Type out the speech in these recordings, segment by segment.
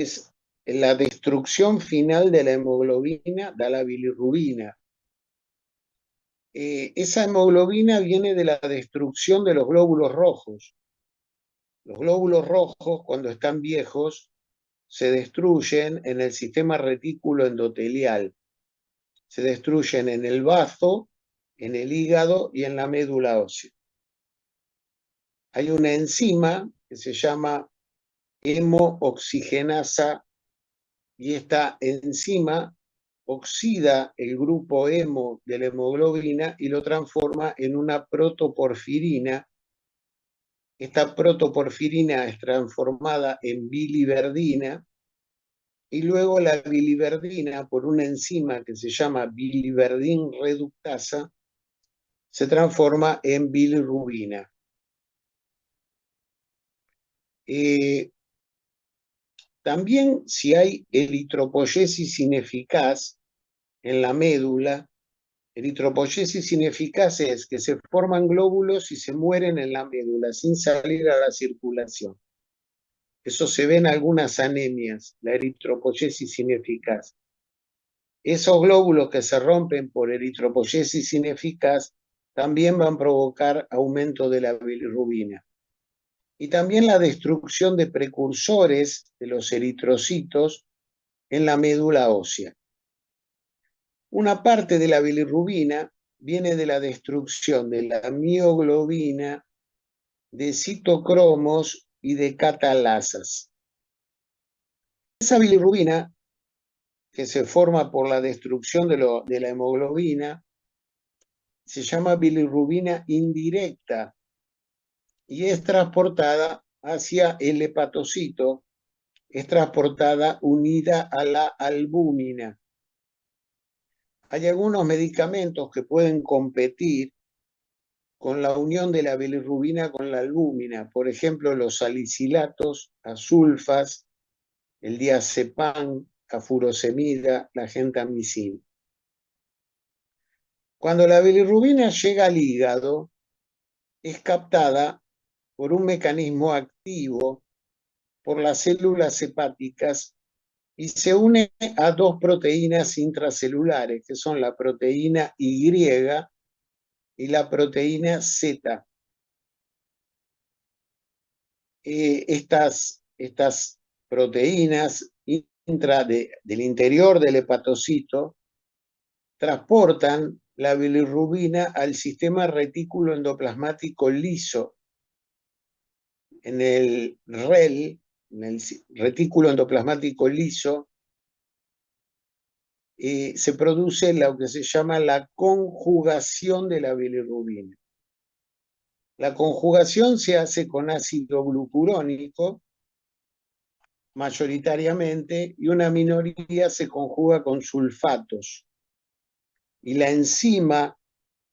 es la destrucción final de la hemoglobina, da la bilirrubina. Esa hemoglobina viene de la destrucción de los glóbulos rojos. Los glóbulos rojos, cuando están viejos, se destruyen en el sistema retículo endotelial. Se destruyen en el bazo, en el hígado y en la médula ósea. Hay una enzima que se llama hemooxigenasa y esta enzima oxida el grupo hemo de la hemoglobina y lo transforma en una protoporfirina. Esta protoporfirina es transformada en biliverdina y luego la biliverdina, por una enzima que se llama biliverdin reductasa, se transforma en bilirrubina. También si hay eritropoyesis ineficaz en la médula, eritropoyesis ineficaz es que se forman glóbulos y se mueren en la médula sin salir a la circulación. Eso se ve en algunas anemias, la eritropoyesis ineficaz. Esos glóbulos que se rompen por eritropoyesis ineficaz también van a provocar aumento de la bilirrubina. Y también la destrucción de precursores de los eritrocitos en la médula ósea. Una parte de la bilirrubina viene de la destrucción de la mioglobina, de citocromos y de catalasas. Esa bilirrubina, que se forma por la destrucción de la hemoglobina, se llama bilirrubina indirecta y es transportada hacia el hepatocito, es transportada unida a la albúmina. Hay algunos medicamentos que pueden competir con la unión de la bilirrubina con la albúmina, por ejemplo, los salicilatos, asulfas, el diazepam, la furosemida, la gentamicina. Cuando la bilirrubina llega al hígado, es captada por un mecanismo activo por las células hepáticas y se une a dos proteínas intracelulares, que son la proteína Y y la proteína Z. Estas proteínas del interior del hepatocito transportan la bilirrubina al sistema retículo endoplasmático liso. En el REL, en el retículo endoplasmático liso, se produce lo que se llama la conjugación de la bilirrubina. La conjugación se hace con ácido glucurónico, mayoritariamente, y una minoría se conjuga con sulfatos. Y la enzima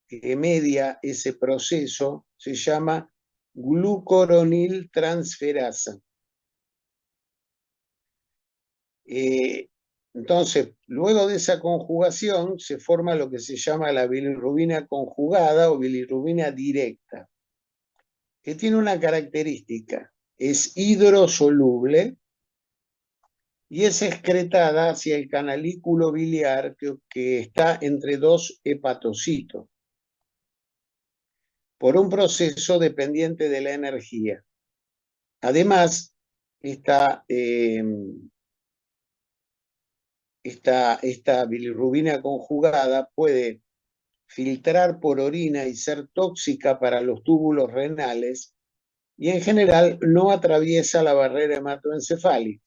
que media ese proceso se llama glucoroniltransferasa. Entonces, luego de esa conjugación se forma lo que se llama la bilirrubina conjugada o bilirrubina directa, que tiene una característica: es hidrosoluble y es excretada hacia el canalículo biliar que está entre dos hepatocitos, por un proceso dependiente de la energía. Además, esta bilirrubina conjugada puede filtrar por orina y ser tóxica para los túbulos renales y en general no atraviesa la barrera hematoencefálica.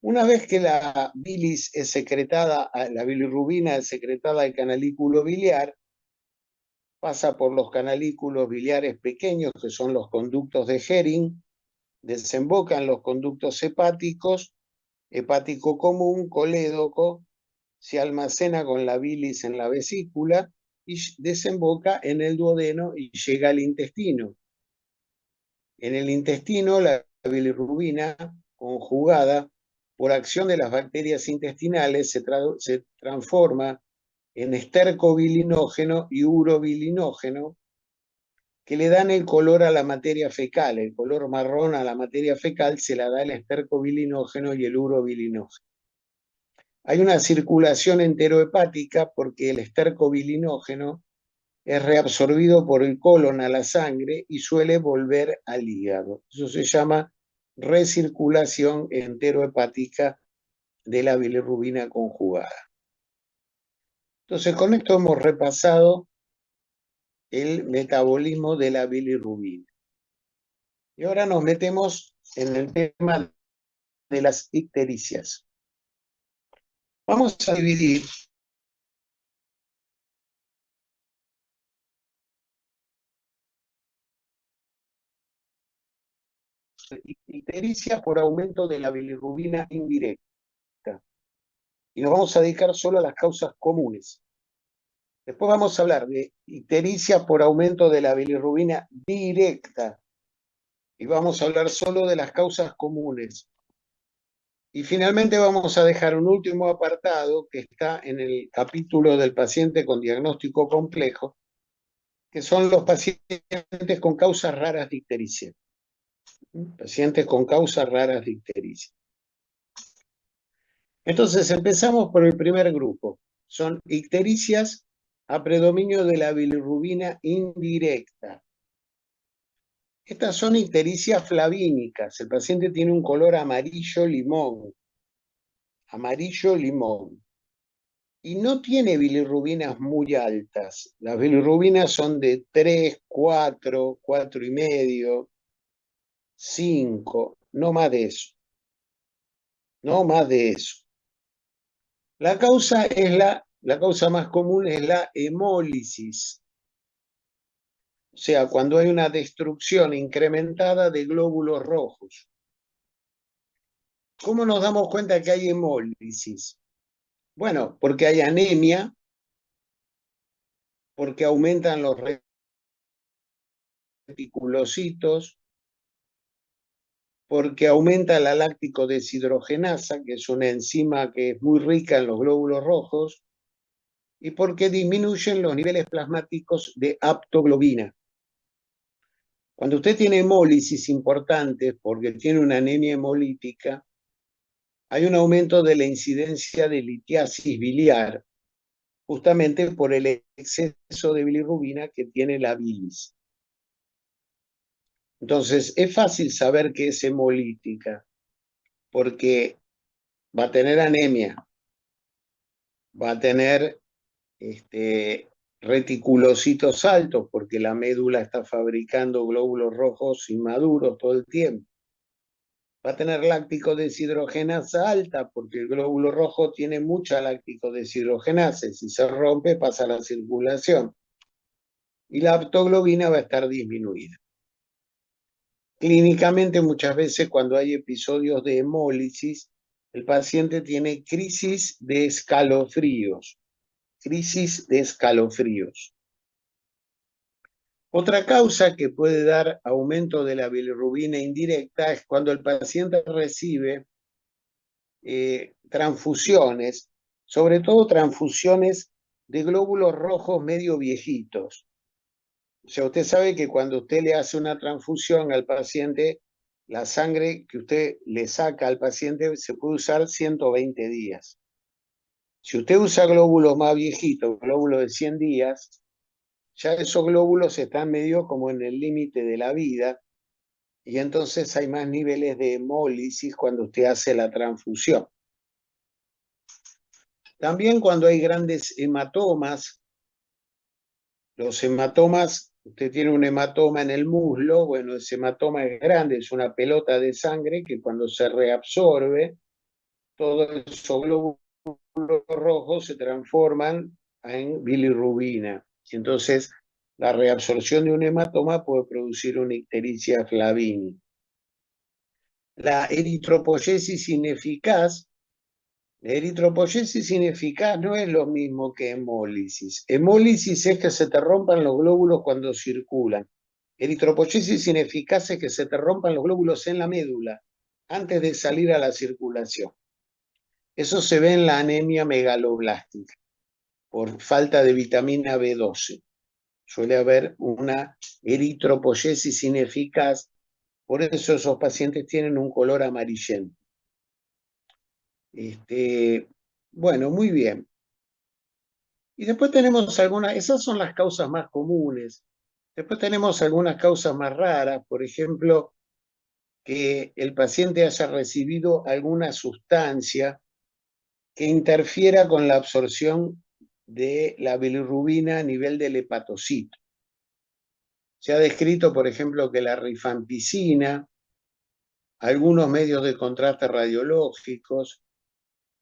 Una vez que la bilis es secretada, la bilirrubina es secretada al canalículo biliar, pasa por los canalículos biliares pequeños, que son los conductos de Hering, desemboca en los conductos hepáticos, hepático común, colédoco, se almacena con la bilis en la vesícula y desemboca en el duodeno y llega al intestino. En el intestino, la bilirrubina conjugada por acción de las bacterias intestinales se transforma en estercobilinógeno y urobilinógeno, que le dan el color a la materia fecal. El color marrón a la materia fecal se la da el esterco bilinógeno y el urobilinógeno. Hay una circulación enterohepática porque el esterco bilinógeno es reabsorbido por el colon a la sangre y suele volver al hígado. Eso se llama recirculación enterohepática de la bilirrubina conjugada. Entonces, con esto hemos repasado el metabolismo de la bilirrubina. Y ahora nos metemos en el tema de las ictericias. Vamos a dividir ictericia por aumento de la bilirrubina indirecta. Y nos vamos a dedicar solo a las causas comunes. Después vamos a hablar de ictericia por aumento de la bilirrubina directa. Y vamos a hablar solo de las causas comunes. Y finalmente vamos a dejar un último apartado que está en el capítulo del paciente con diagnóstico complejo, que son los pacientes con causas raras de ictericia. Pacientes con causas raras de ictericia. Entonces empezamos por el primer grupo. Son ictericias a predominio de la bilirrubina indirecta. Estas son ictericias flavínicas. El paciente tiene un color amarillo limón. Amarillo limón. Y no tiene bilirrubinas muy altas. Las bilirrubinas son de 3, 4, 4,5, 5, no más de eso. No más de eso. La causa más común es la hemólisis. O sea, cuando hay una destrucción incrementada de glóbulos rojos. ¿Cómo nos damos cuenta que hay hemólisis? Bueno, porque hay anemia, porque aumentan los reticulocitos, porque aumenta la láctico deshidrogenasa, que es una enzima que es muy rica en los glóbulos rojos, y porque disminuyen los niveles plasmáticos de aptoglobina. Cuando usted tiene hemólisis importantes, porque tiene una anemia hemolítica, hay un aumento de la incidencia de litiasis biliar, justamente por el exceso de bilirrubina que tiene la bilis. Entonces, es fácil saber que es hemolítica, porque va a tener anemia, va a tener reticulocitos altos, porque la médula está fabricando glóbulos rojos inmaduros todo el tiempo. Va a tener láctico deshidrogenasa alta, porque el glóbulo rojo tiene mucha láctico deshidrogenasa, y si se rompe pasa a la circulación. Y la aptoglobina va a estar disminuida. Clínicamente, muchas veces cuando hay episodios de hemólisis, el paciente tiene crisis de escalofríos. Crisis de escalofríos. Otra causa que puede dar aumento de la bilirrubina indirecta es cuando el paciente recibe transfusiones, sobre todo transfusiones de glóbulos rojos medio viejitos. O sea, usted sabe que cuando usted le hace una transfusión al paciente, la sangre que usted le saca al paciente se puede usar 120 días. Si usted usa glóbulos más viejitos, glóbulos de 100 días, ya esos glóbulos están medio como en el límite de la vida, y entonces hay más niveles de hemólisis cuando usted hace la transfusión. También cuando hay grandes hematomas, los hematomas, usted tiene un hematoma en el muslo, bueno, ese hematoma es grande, es una pelota de sangre que cuando se reabsorbe, todos esos glóbulos rojos se transforman en bilirrubina. Entonces, la reabsorción de un hematoma puede producir una ictericia flavínica. La eritropoyesis ineficaz. La eritropoyesis ineficaz no es lo mismo que hemólisis. Hemólisis es que se te rompan los glóbulos cuando circulan. Eritropoyesis ineficaz es que se te rompan los glóbulos en la médula antes de salir a la circulación. Eso se ve en la anemia megaloblástica por falta de vitamina B12. suele haber una eritropoyesis ineficaz, por eso esos pacientes tienen un color amarillento. Bueno, muy bien. Y después tenemos algunas, esas son las causas más comunes. Después tenemos algunas causas más raras, por ejemplo, que el paciente haya recibido alguna sustancia que interfiera con la absorción de la bilirrubina a nivel del hepatocito. Se ha descrito, por ejemplo, que la rifampicina, algunos medios de contraste radiológicos,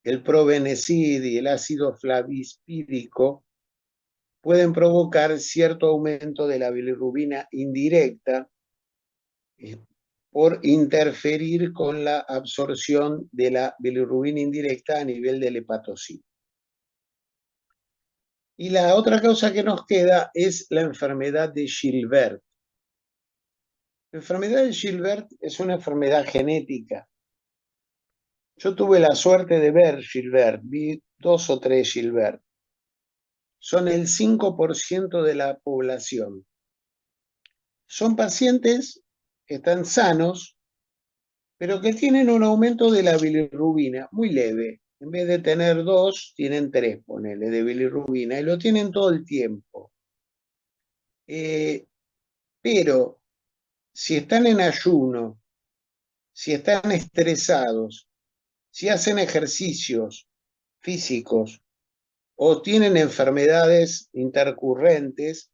el probenecid y el ácido flavispídico pueden provocar cierto aumento de la bilirrubina indirecta por interferir con la absorción de la bilirrubina indirecta a nivel del hepatocito. Y la otra causa que nos queda es la enfermedad de Gilbert. La enfermedad de Gilbert es una enfermedad genética. Yo tuve la suerte de ver Gilbert, vi 2 o 3 Gilbert. Son el 5% de la población. Son pacientes que están sanos, pero que tienen un aumento de la bilirrubina muy leve. En vez de tener 2, tienen 3, ponele, de bilirrubina, y lo tienen todo el tiempo. Pero si están en ayuno, si están estresados, si hacen ejercicios físicos o tienen enfermedades intercurrentes,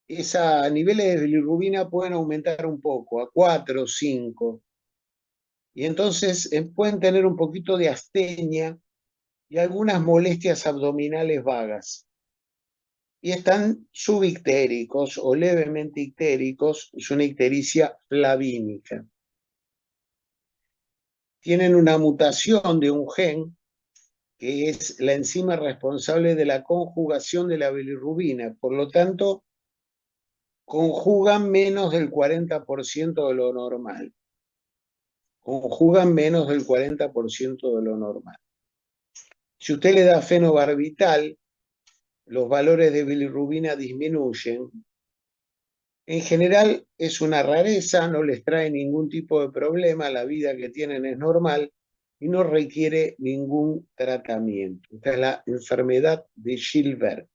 niveles de bilirrubina pueden aumentar un poco, a 4 o 5. Y entonces pueden tener un poquito de astenia y algunas molestias abdominales vagas. Y están subictéricos o levemente ictéricos, es una ictericia flavínica. Tienen una mutación de un gen que es la enzima responsable de la conjugación de la bilirrubina. Por lo tanto, conjugan menos del 40% de lo normal. Conjugan menos del 40% de lo normal. Si usted le da fenobarbital, los valores de bilirrubina disminuyen. En general es una rareza, no les trae ningún tipo de problema, la vida que tienen es normal y no requiere ningún tratamiento. Esta es la enfermedad de Gilbert.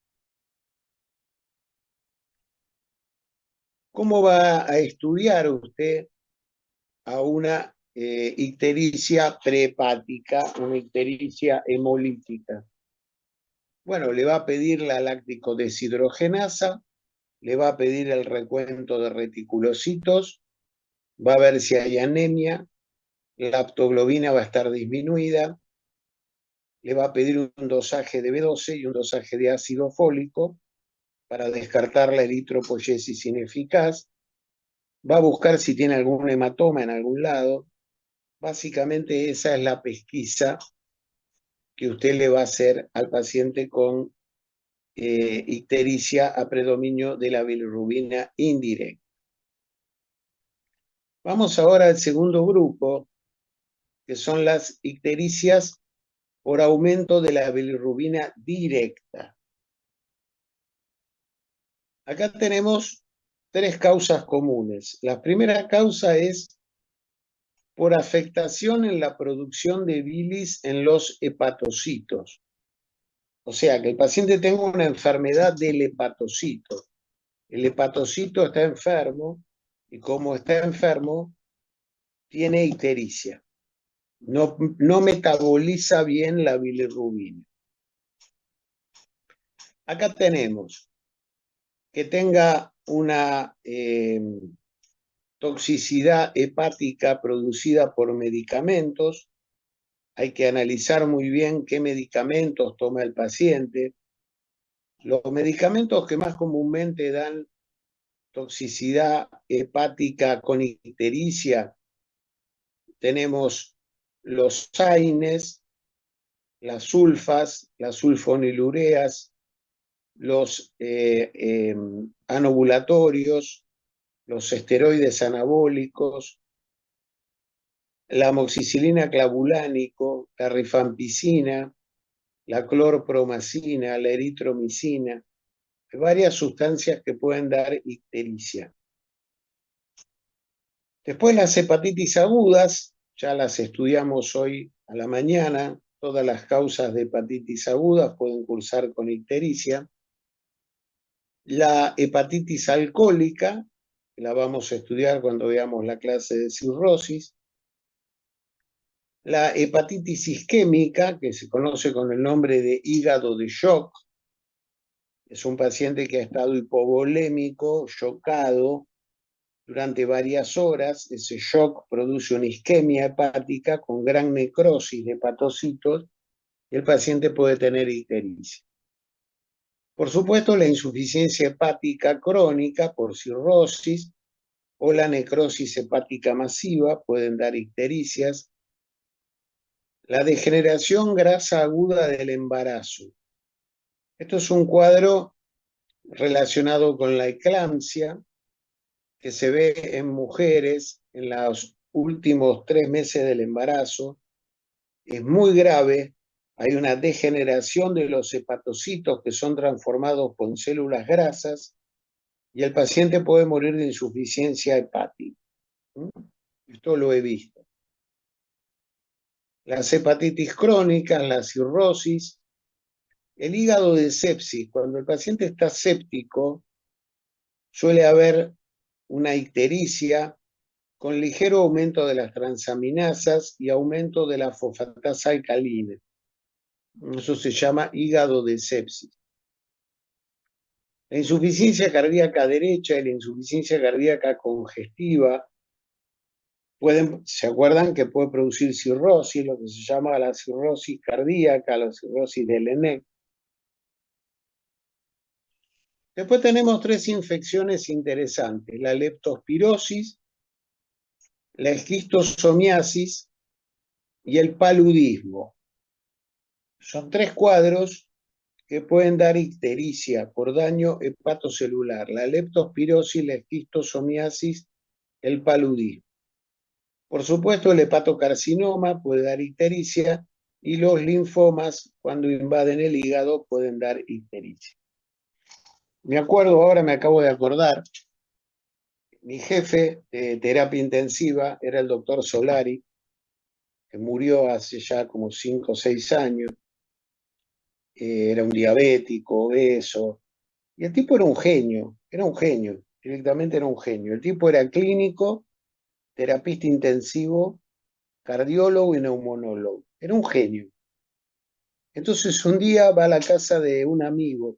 ¿Cómo va a estudiar usted a una ictericia prehepática, una ictericia hemolítica? Bueno, le va a pedir la láctico deshidrogenasa, le va a pedir el recuento de reticulocitos, va a ver si hay anemia, la aptoglobina va a estar disminuida, le va a pedir un dosaje de B12 y un dosaje de ácido fólico para descartar la eritropoyesis ineficaz, va a buscar si tiene algún hematoma en algún lado. Básicamente esa es la pesquisa que usted le va a hacer al paciente con ictericia a predominio de la bilirrubina indirecta. Vamos ahora al segundo grupo, que son las ictericias por aumento de la bilirrubina directa. Acá tenemos 3 causas comunes. La primera causa es por afectación en la producción de bilis en los hepatocitos. O sea, que el paciente tenga una enfermedad del hepatocito. El hepatocito está enfermo y como está enfermo, tiene ictericia. No metaboliza bien la bilirrubina. Acá tenemos que tenga una toxicidad hepática producida por medicamentos. Hay que analizar muy bien qué medicamentos toma el paciente. Los medicamentos que más comúnmente dan toxicidad hepática con ictericia, tenemos los AINES, las sulfas, las sulfonilureas, los anovulatorios, los esteroides anabólicos, la amoxicilina clavulánico, la rifampicina, la clorpromacina, la eritromicina, varias sustancias que pueden dar ictericia. Después las hepatitis agudas, ya las estudiamos hoy a la mañana, todas las causas de hepatitis agudas pueden cursar con ictericia. La hepatitis alcohólica, la vamos a estudiar cuando veamos la clase de cirrosis. La hepatitis isquémica, que se conoce con el nombre de hígado de shock, es un paciente que ha estado hipovolémico, chocado durante varias horas. Ese shock produce una isquemia hepática con gran necrosis de hepatocitos y el paciente puede tener ictericia. Por supuesto, la insuficiencia hepática crónica por cirrosis o la necrosis hepática masiva pueden dar ictericias. La degeneración grasa aguda del embarazo. Esto es un cuadro relacionado con la eclampsia que se ve en mujeres en los últimos 3 meses del embarazo. Es muy grave. Hay una degeneración de los hepatocitos que son transformados con células grasas y el paciente puede morir de insuficiencia hepática. Esto lo he visto. Las hepatitis crónicas, la cirrosis, el hígado de sepsis. Cuando el paciente está séptico, suele haber una ictericia con ligero aumento de las transaminasas y aumento de la fosfatasa alcalina. Eso se llama hígado de sepsis. La insuficiencia cardíaca derecha y la insuficiencia cardíaca congestiva ¿se acuerdan que puede producir cirrosis, lo que se llama la cirrosis cardíaca, la cirrosis del ENEC? Después tenemos 3 infecciones interesantes: la leptospirosis, la esquistosomiasis y el paludismo. Son 3 cuadros que pueden dar ictericia por daño hepatocelular: la leptospirosis, la esquistosomiasis, el paludismo. Por supuesto, el hepatocarcinoma puede dar ictericia y los linfomas, cuando invaden el hígado, pueden dar ictericia. Ahora me acabo de acordar, mi jefe de terapia intensiva era el doctor Solari, que murió hace ya como 5 o 6 años. Era un diabético, obeso, y el tipo era un genio, directamente era un genio. El tipo era clínico, terapista intensivo, cardiólogo y neumonólogo. Era un genio. Entonces un día va a la casa de un amigo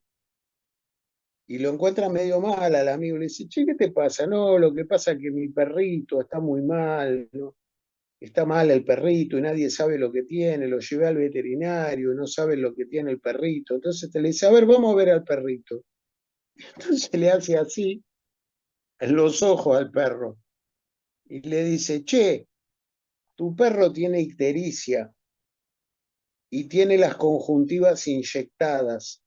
y lo encuentra medio mal al amigo. Le dice: che, ¿qué te pasa? No, lo que pasa es que mi perrito está muy mal, ¿no? Está mal el perrito y nadie sabe lo que tiene. Lo llevé al veterinario y no sabe lo que tiene el perrito. Entonces te le dice: a ver, vamos a ver al perrito. Entonces le hace así en los ojos al perro y le dice: che, tu perro tiene ictericia y tiene las conjuntivas inyectadas.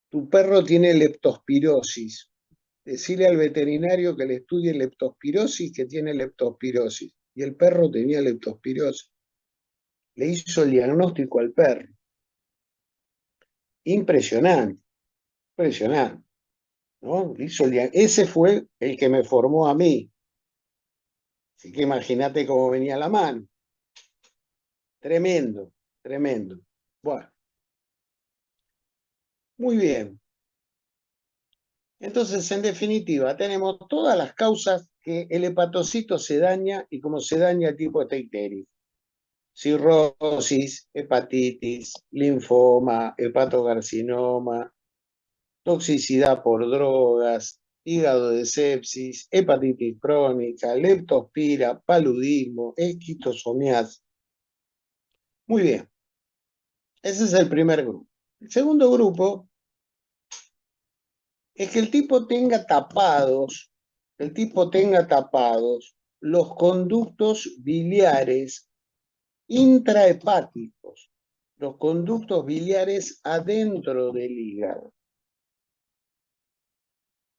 Tu perro tiene leptospirosis. Decirle al veterinario que le estudie leptospirosis, que tiene leptospirosis. Y el perro tenía leptospirosis. Le hizo el diagnóstico al perro. Impresionante, impresionante, ¿no? Ese fue el que me formó a mí. Así que imagínate cómo venía la mano. Tremendo, tremendo. Bueno, muy bien. Entonces, en definitiva, tenemos todas las causas que el hepatocito se daña y cómo se daña el tipo de ictericia: cirrosis, hepatitis, linfoma, hepatocarcinoma, toxicidad por drogas, hígado de sepsis, hepatitis crónica, leptospira, paludismo, esquistosomiasis. Muy bien, ese es el primer grupo. El segundo grupo es que el tipo tenga tapados los conductos biliares intrahepáticos, los conductos biliares adentro del hígado.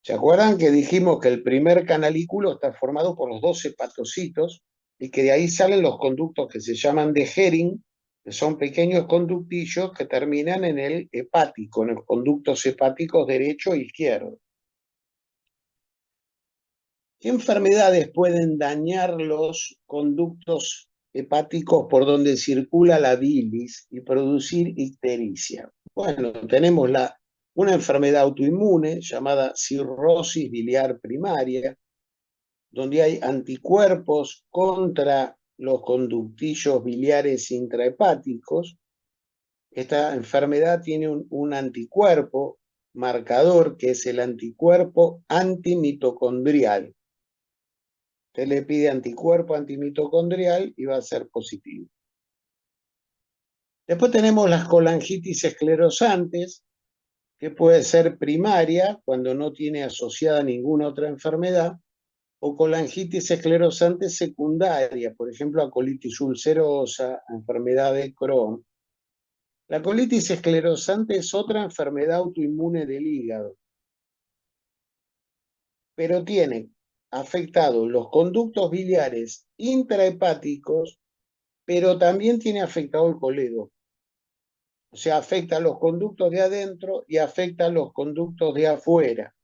¿Se acuerdan que dijimos que el primer canalículo está formado por los 2 hepatocitos y que de ahí salen los conductos que se llaman de Hering que son pequeños conductillos que terminan en el hepático, en los conductos hepáticos derecho e izquierdo. ¿Qué enfermedades pueden dañar los conductos hepáticos por donde circula la bilis y producir ictericia? Bueno, tenemos una enfermedad autoinmune llamada cirrosis biliar primaria, donde hay anticuerpos contra los conductillos biliares intrahepáticos. Esta enfermedad tiene un anticuerpo marcador que es el anticuerpo antimitocondrial. Usted le pide anticuerpo antimitocondrial y va a ser positivo. Después tenemos las colangitis esclerosantes, que puede ser primaria cuando no tiene asociada ninguna otra enfermedad, o colangitis esclerosante secundaria, por ejemplo, a colitis ulcerosa, enfermedad de Crohn. La colitis esclerosante es otra enfermedad autoinmune del hígado, pero tiene afectados los conductos biliares intrahepáticos, pero también tiene afectado el coledo. O sea, afecta a los conductos de adentro y afecta a los conductos de afuera,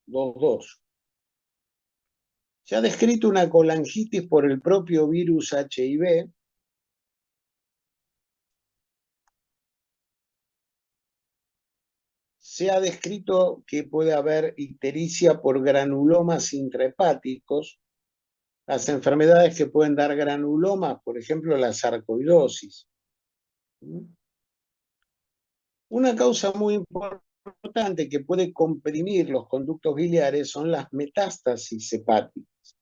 los dos. Se ha descrito una colangitis por el propio virus HIV. Se ha descrito que puede haber ictericia por granulomas intrahepáticos, las enfermedades que pueden dar granulomas, por ejemplo, la sarcoidosis. Una causa muy importante que puede comprimir los conductos biliares son las metástasis hepáticas.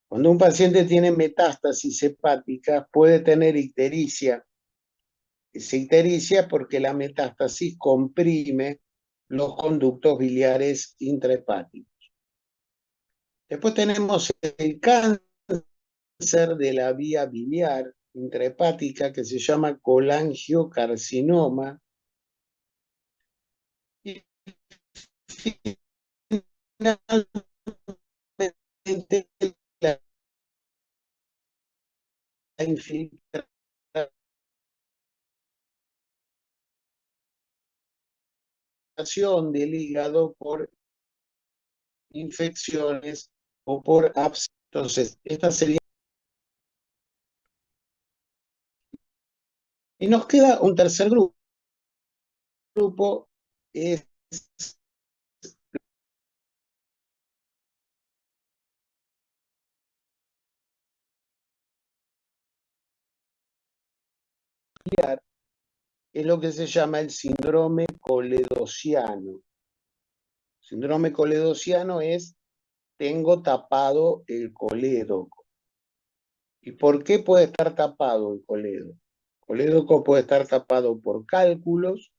Cuando un paciente tiene metástasis hepáticas, puede tener ictericia. Es ictericia porque la metástasis comprime los conductos biliares intrahepáticos. Después tenemos el cáncer de la vía biliar intrahepática que se llama colangiocarcinoma. Y finalmente la infiltración del hígado por infecciones o por abscesos. Entonces, esta sería. Y nos queda un tercer grupo, es lo que se llama el síndrome coledociano. Síndrome coledociano es tengo tapado el colédoco. ¿Y por qué puede estar tapado el colédoco? El colédoco puede estar tapado por cálculos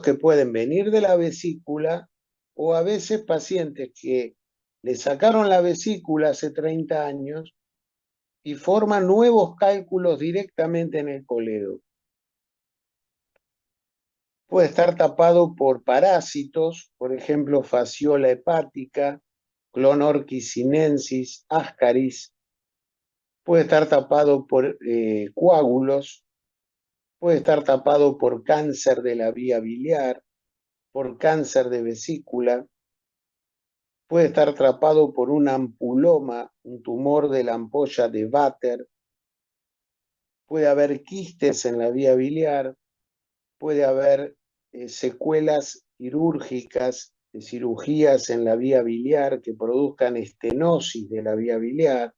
que pueden venir de la vesícula o a veces pacientes que le sacaron la vesícula hace 30 años y forman nuevos cálculos directamente en el colédoco. Puede estar tapado por parásitos, por ejemplo, fasciola hepática, Clonorchis sinensis, Ascaris. Puede estar tapado por coágulos, puede estar tapado por cáncer de la vía biliar, por cáncer de vesícula, puede estar tapado por un ampuloma, un tumor de la ampolla de Vater, puede haber quistes en la vía biliar, puede haber secuelas quirúrgicas, de cirugías en la vía biliar que produzcan estenosis de la vía biliar.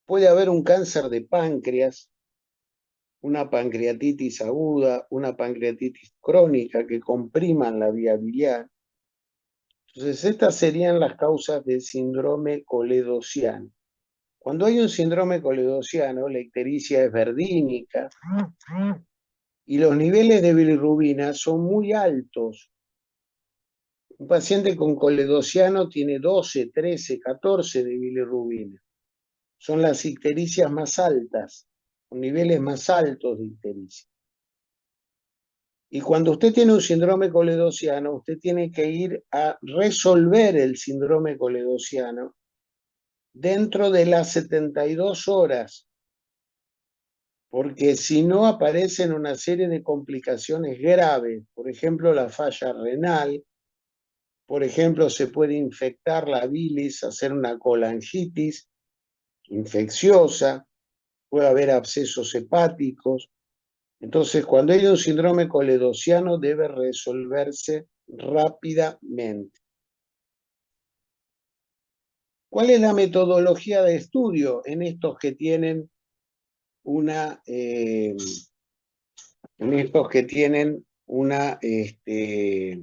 Puede haber un cáncer de páncreas, una pancreatitis aguda, una pancreatitis crónica que compriman la vía biliar. Entonces, estas serían las causas del síndrome coledociano. Cuando hay un síndrome coledociano, la ictericia es verdínica y los niveles de bilirrubina son muy altos. Un paciente con coledociano tiene 12, 13, 14 de bilirrubina. Son las ictericias más altas, con niveles más altos de ictericia. Y cuando usted tiene un síndrome coledociano, usted tiene que ir a resolver el síndrome coledociano dentro de las 72 horas, porque si no aparecen una serie de complicaciones graves, por ejemplo la falla renal, por ejemplo se puede infectar la bilis, hacer una colangitis infecciosa, puede haber abscesos hepáticos. Entonces, cuando hay un síndrome coledociano debe resolverse rápidamente. ¿Cuál es la metodología de estudio en estos que tienen una, en estos que tienen una, que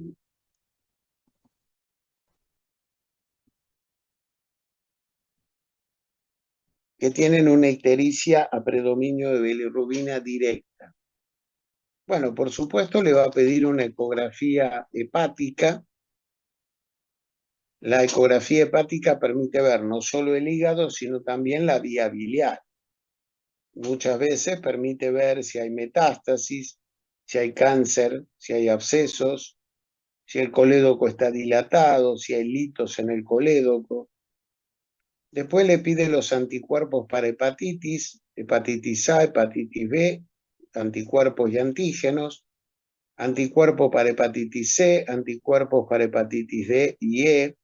tienen una ictericia a predominio de bilirrubina directa? Bueno, por supuesto le va a pedir una ecografía hepática. La ecografía hepática permite ver no solo el hígado, sino también la vía biliar. Muchas veces permite ver si hay metástasis, si hay cáncer, si hay abscesos, si el colédoco está dilatado, si hay litos en el colédoco. Después le pide los anticuerpos para hepatitis A, hepatitis B, anticuerpos y antígenos, anticuerpos para hepatitis C, anticuerpos para hepatitis D y E.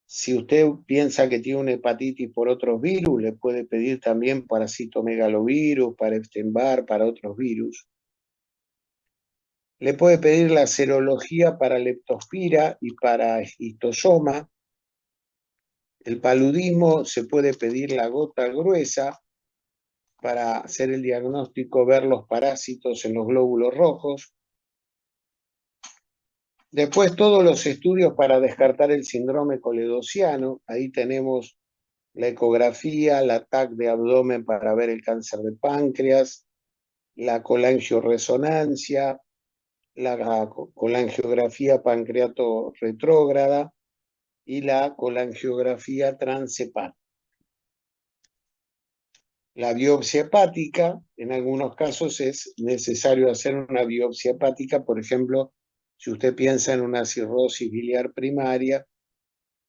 Si usted piensa que tiene una hepatitis por otros virus, le puede pedir también para citomegalovirus, para Epstein-Barr, para otros virus. Le puede pedir la serología para leptospira y para histosoma. El paludismo se puede pedir la gota gruesa para hacer el diagnóstico, ver los parásitos en los glóbulos rojos. Después todos los estudios para descartar el síndrome coledociano. Ahí tenemos la ecografía, la TAC de abdomen para ver el cáncer de páncreas, la colangioresonancia, la colangiografía pancreato retrógrada y la colangiografía transhepática. La biopsia hepática, en algunos casos es necesario hacer una biopsia hepática, por ejemplo, si usted piensa en una cirrosis biliar primaria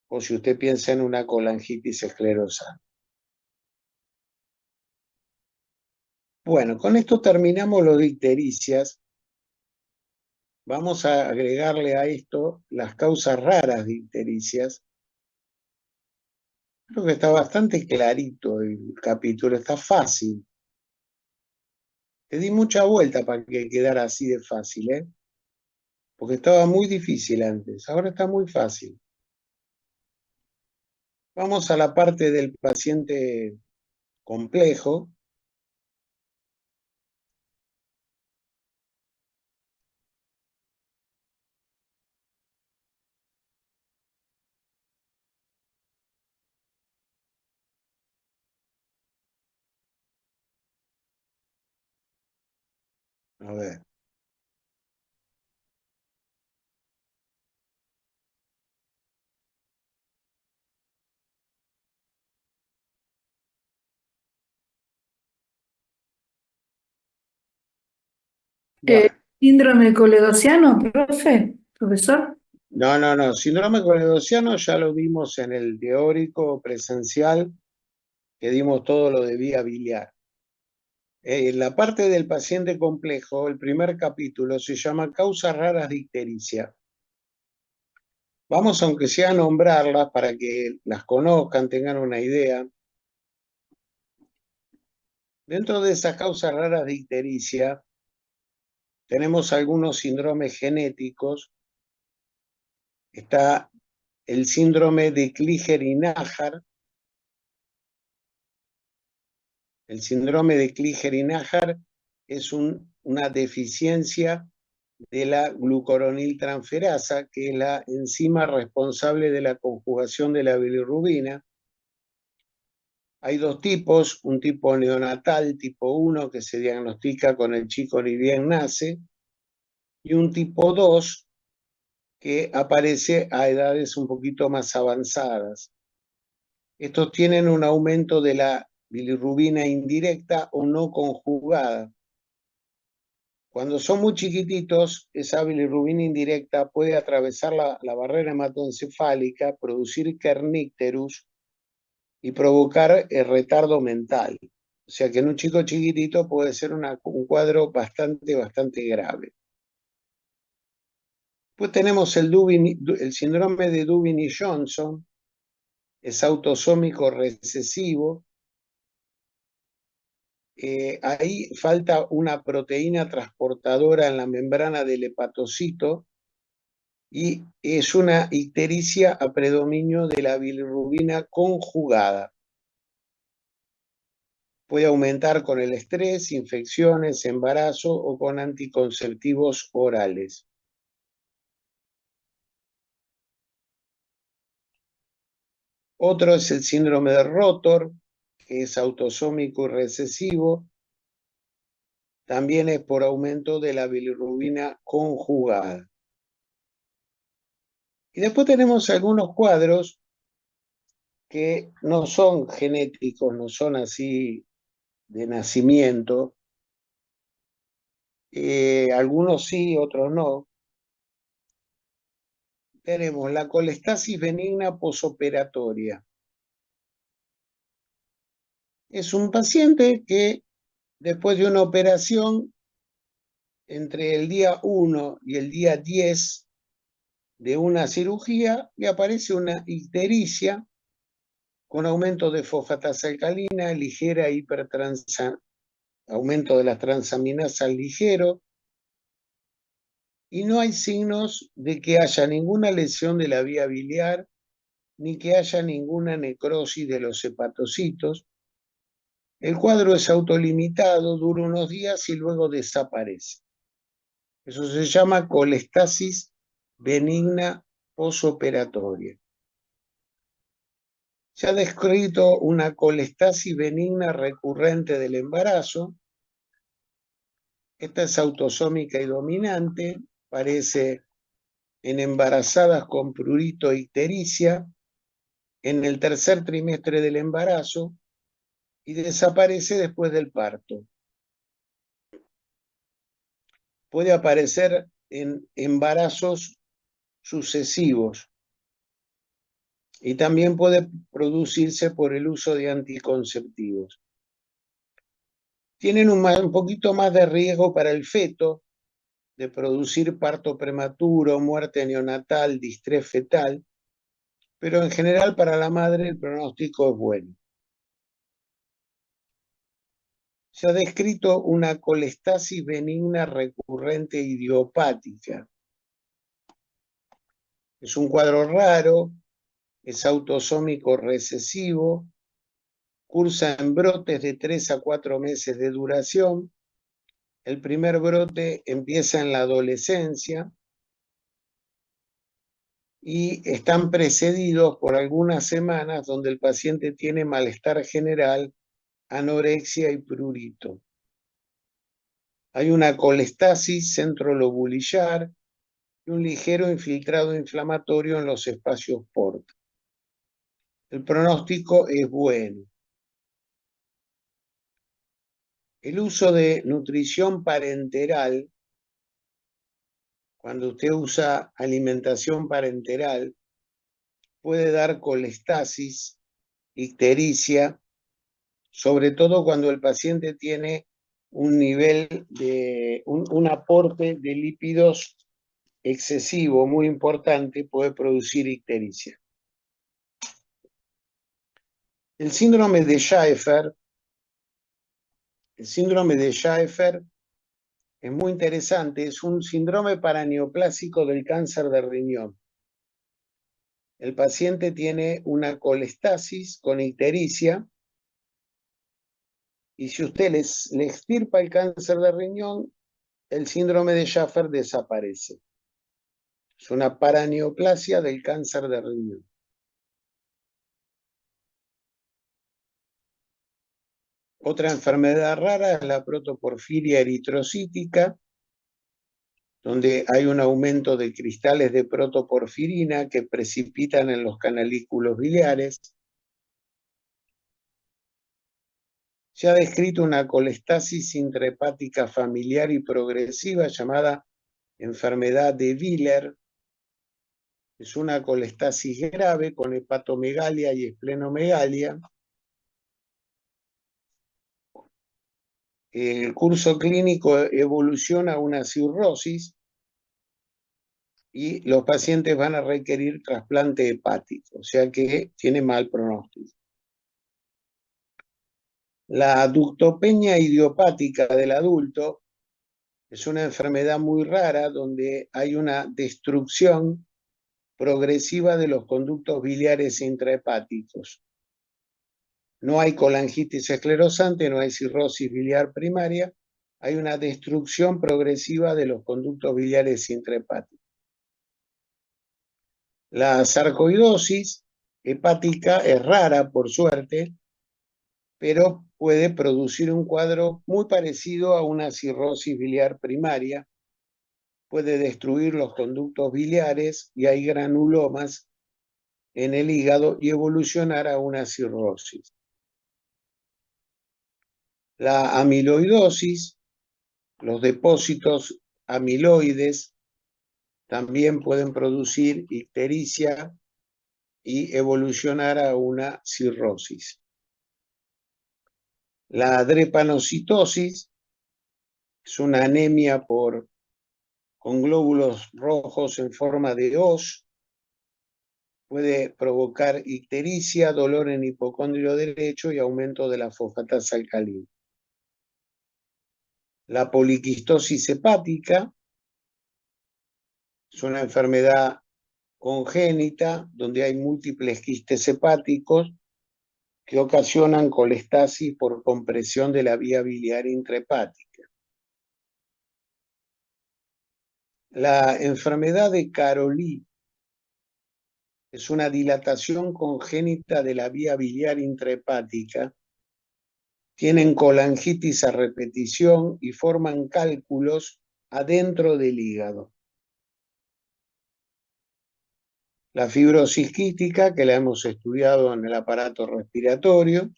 o si usted piensa en una colangitis esclerosa. Bueno, con esto terminamos los de ictericias. Vamos a agregarle a esto las causas raras de ictericias. Creo que está bastante clarito el capítulo, está fácil. Le di mucha vuelta para que quedara así de fácil, ¿eh? Porque estaba muy difícil antes, ahora está muy fácil. Vamos a la parte del paciente complejo. A ver, Eh, bueno. Síndrome coledociano, profesor. No. Síndrome coledociano ya lo vimos en el teórico presencial, que dimos todo lo de vía biliar. En la parte del paciente complejo, el primer capítulo se llama Causas raras de ictericia. Vamos, aunque sea, a nombrarlas para que las conozcan, tengan una idea. Dentro de esas causas raras de ictericia, tenemos algunos síndromes genéticos. Está el síndrome de Kliger y Nájar. El síndrome de Kliger y Nájar es una deficiencia de la glucuroniltransferasa, que es la enzima responsable de la conjugación de la bilirrubina. Hay dos tipos, un tipo neonatal, tipo 1, que se diagnostica con el chico ni bien nace, y un tipo 2, que aparece a edades un poquito más avanzadas. Estos tienen un aumento de la bilirrubina indirecta o no conjugada. Cuando son muy chiquititos, esa bilirrubina indirecta puede atravesar la barrera hematoencefálica, producir kernícterus, y provocar retardo mental. O sea que en un chico chiquitito puede ser un cuadro bastante grave. Pues tenemos el síndrome de Dubin-Johnson, es autosómico recesivo. Ahí falta una proteína transportadora en la membrana del hepatocito y es una ictericia a predominio de la bilirrubina conjugada. Puede aumentar con el estrés, infecciones, embarazo o con anticonceptivos orales. Otro es el síndrome de Rotor, que es autosómico y recesivo. También es por aumento de la bilirrubina conjugada. Y después tenemos algunos cuadros que no son genéticos, no son así de nacimiento. Algunos sí, otros no. Tenemos la colestasis benigna posoperatoria. Es un paciente que después de una operación, entre el día 1 y el día 10 de una cirugía, le aparece una ictericia con aumento de fosfatasa alcalina, ligera aumento de las transaminasas ligero, y no hay signos de que haya ninguna lesión de la vía biliar, ni que haya ninguna necrosis de los hepatocitos. El cuadro es autolimitado, dura unos días y luego desaparece. Eso se llama colestasis benigna posoperatoria. Se ha descrito una colestasis benigna recurrente del embarazo. Esta es autosómica y dominante, aparece en embarazadas con prurito e ictericia en el tercer trimestre del embarazo y desaparece después del parto. Puede aparecer en embarazos sucesivos y también puede producirse por el uso de anticonceptivos. Tienen un poquito más de riesgo para el feto de producir parto prematuro, muerte neonatal, distrés fetal, pero en general para la madre el pronóstico es bueno. Se ha descrito una colestasis benigna recurrente idiopática. Es un cuadro raro, es autosómico recesivo, cursa en brotes de 3 a 4 meses de duración. El primer brote empieza en la adolescencia y están precedidos por algunas semanas donde el paciente tiene malestar general, anorexia y prurito. Hay una colestasis centrolobulillar y un ligero infiltrado inflamatorio en los espacios porta. El pronóstico es bueno. El uso de nutrición parenteral, cuando usted usa alimentación parenteral, puede dar colestasis, ictericia, sobre todo cuando el paciente tiene un nivel de un aporte de lípidos excesivo, muy importante, puede producir ictericia. El síndrome de Schaeffer es muy interesante, es un síndrome paraneoplásico del cáncer de riñón. El paciente tiene una colestasis con ictericia y si usted le extirpa el cáncer de riñón, el síndrome de Schaeffer desaparece. Es una paraneoplasia del cáncer de riñón. Otra enfermedad rara es la protoporfiria eritrocítica, donde hay un aumento de cristales de protoporfirina que precipitan en los canalículos biliares. Se ha descrito una colestasis intrahepática familiar y progresiva llamada enfermedad de Wheeler. Es una colestasis grave con hepatomegalia y esplenomegalia. el curso clínico evoluciona a una cirrosis y los pacientes van a requerir trasplante hepático, o sea que tiene mal pronóstico. La ductopenia idiopática del adulto es una enfermedad muy rara donde hay una destrucción progresiva de los conductos biliares intrahepáticos. No hay colangitis esclerosante, no hay cirrosis biliar primaria, hay una destrucción progresiva de los conductos biliares intrahepáticos. La sarcoidosis hepática es rara, por suerte, pero puede producir un cuadro muy parecido a una cirrosis biliar primaria. Puede destruir los conductos biliares y hay granulomas en el hígado y evolucionar a una cirrosis. La amiloidosis, los depósitos amiloides, también pueden producir ictericia y evolucionar a una cirrosis. La drepanocitosis es una anemia con glóbulos rojos en forma de hoz. Puede provocar ictericia, dolor en hipocondrio derecho y aumento de la fosfatasa alcalina. La poliquistosis hepática es una enfermedad congénita donde hay múltiples quistes hepáticos que ocasionan colestasis por compresión de la vía biliar intrahepática. La enfermedad de Caroli es una dilatación congénita de la vía biliar intrahepática. Tienen colangitis a repetición y forman cálculos adentro del hígado. La fibrosis quística, que la hemos estudiado en el aparato respiratorio.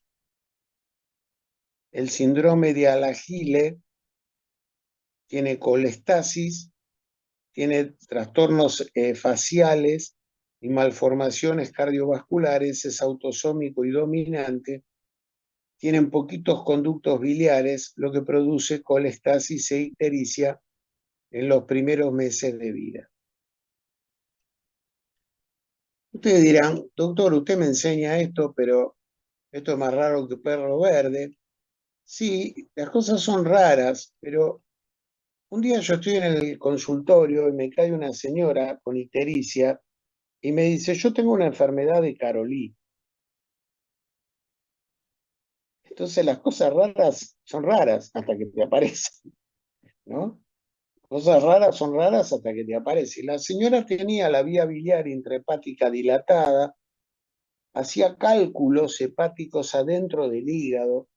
El síndrome de Alagiles tiene colestasis, tiene trastornos faciales y malformaciones cardiovasculares, es autosómico y dominante. Tienen poquitos conductos biliares, lo que produce colestasis e ictericia en los primeros meses de vida. Ustedes dirán, doctor, usted me enseña esto, pero esto es más raro que perro verde. Sí, las cosas son raras, pero un día yo estoy en el consultorio y me cae una señora con ictericia y me dice, yo tengo una enfermedad de Carolí. Entonces las cosas raras son raras hasta que te aparecen, ¿no? Cosas raras son raras hasta que te aparecen. La señora tenía la vía biliar intrahepática dilatada, hacía cálculos hepáticos adentro del hígado,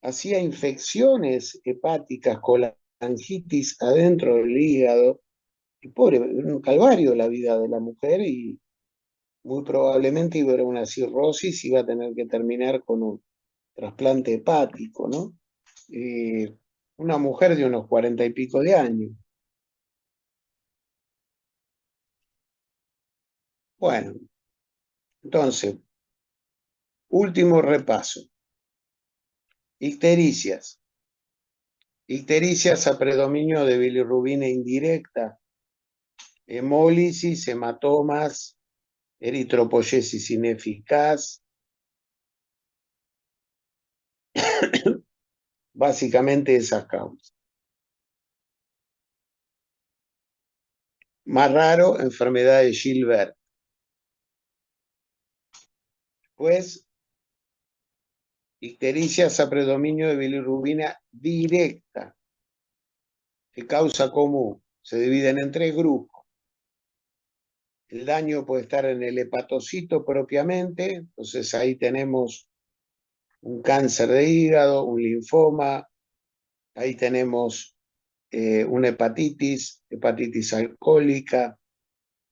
hacía infecciones hepáticas, colangitis adentro del hígado, y pobre, un calvario la vida de la mujer y muy probablemente iba a haber una cirrosis y iba a tener que terminar con un trasplante hepático, ¿no? Una mujer de unos 40 y pico de años. Bueno, entonces, último repaso. Ictericias. Ictericias a predominio de bilirrubina indirecta, hemólisis, hematomas, eritropoyesis ineficaz, básicamente esas causas. Más raro, enfermedad de Gilbert. Pues, ictericias a predominio de bilirrubina directa, que causa común. Se dividen en tres grupos. El daño puede estar en el hepatocito propiamente, entonces ahí tenemos un cáncer de hígado, un linfoma, ahí tenemos una hepatitis alcohólica,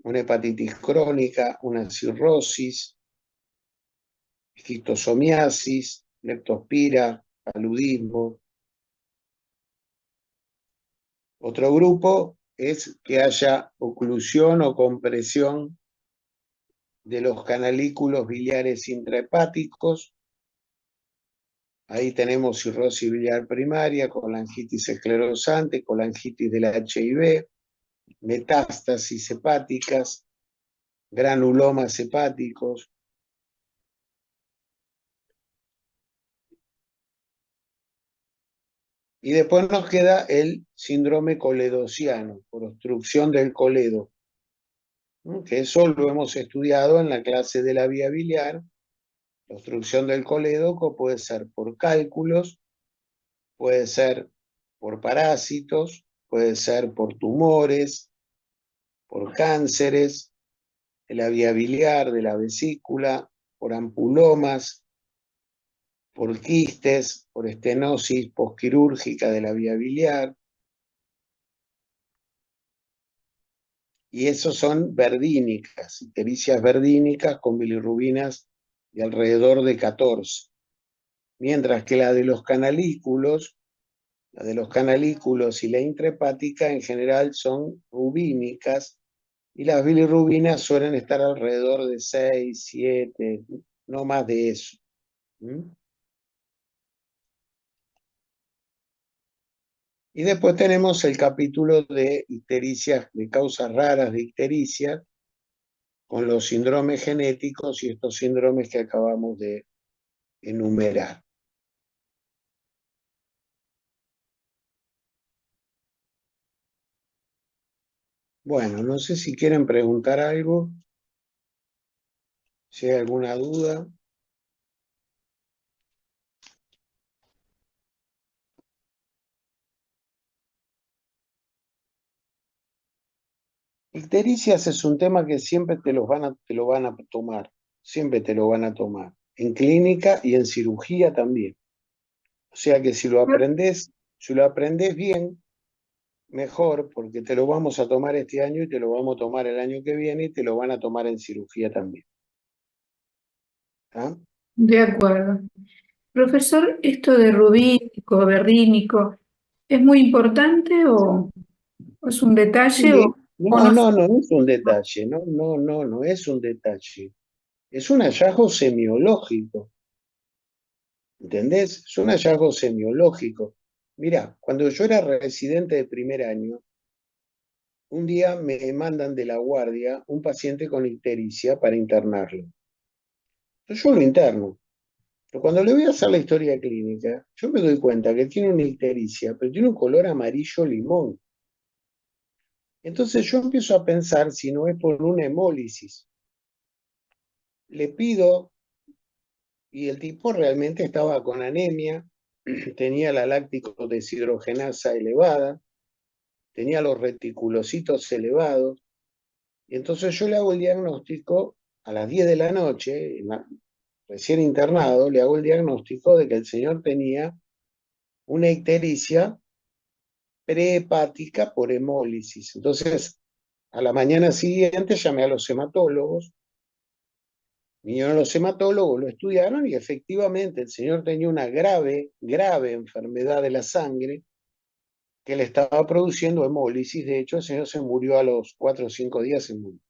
una hepatitis crónica, una cirrosis, esquistosomiasis, leptospira, paludismo. Otro grupo es que haya oclusión o compresión de los canalículos biliares intrahepáticos. Ahí tenemos cirrosis biliar primaria, colangitis esclerosante, colangitis del HIV, metástasis hepáticas, granulomas hepáticos. Y después nos queda el síndrome coledociano, por obstrucción del coledo, ¿no? Que eso lo hemos estudiado en la clase de la vía biliar. La obstrucción del colédoco puede ser por cálculos, puede ser por parásitos, puede ser por tumores, por cánceres de la vía biliar, de la vesícula, por ampulomas, por quistes, por estenosis posquirúrgica de la vía biliar. Y esos son verdínicas, ictericias verdínicas con bilirrubinas de alrededor de 14. Mientras que la de los canalículos y la intrahepática en general son rubínicas y las bilirrubinas suelen estar alrededor de 6, 7, no más de eso. Y después tenemos el capítulo de ictericias, de causas raras de ictericia, con los síndromes genéticos y estos síndromes que acabamos de enumerar. Bueno, no sé si quieren preguntar algo, si hay alguna duda. Ictericias es un tema que siempre te lo van a tomar, siempre te lo van a tomar, en clínica y en cirugía también. O sea que si lo aprendés bien, mejor, porque te lo vamos a tomar este año y te lo vamos a tomar el año que viene y te lo van a tomar en cirugía también. ¿Ah? De acuerdo. Profesor, esto de rubínico, berrínico, ¿es muy importante o es un detalle Sí, o no, no? no, no es un detalle, no es un detalle. Es un hallazgo semiológico, ¿entendés? Es un hallazgo semiológico. Mira, cuando yo era residente de primer año, un día me mandan de la guardia un paciente con ictericia para internarlo. Entonces yo lo interno, pero cuando le voy a hacer la historia clínica, yo me doy cuenta que tiene una ictericia, pero tiene un color amarillo limón. Entonces yo empiezo a pensar si no es por una hemólisis. Le pido, y el tipo realmente estaba con anemia, tenía la láctico deshidrogenasa elevada, tenía los reticulocitos elevados, y entonces yo le hago el diagnóstico a las 10 de la noche, recién internado, le hago el diagnóstico de que el señor tenía una ictericia prehepática por hemólisis. Entonces, a la mañana siguiente llamé a los hematólogos, vinieron los hematólogos, lo estudiaron y efectivamente el señor tenía una grave, grave enfermedad de la sangre que le estaba produciendo hemólisis. De hecho, el señor se murió a los 4 o 5 días, se murió.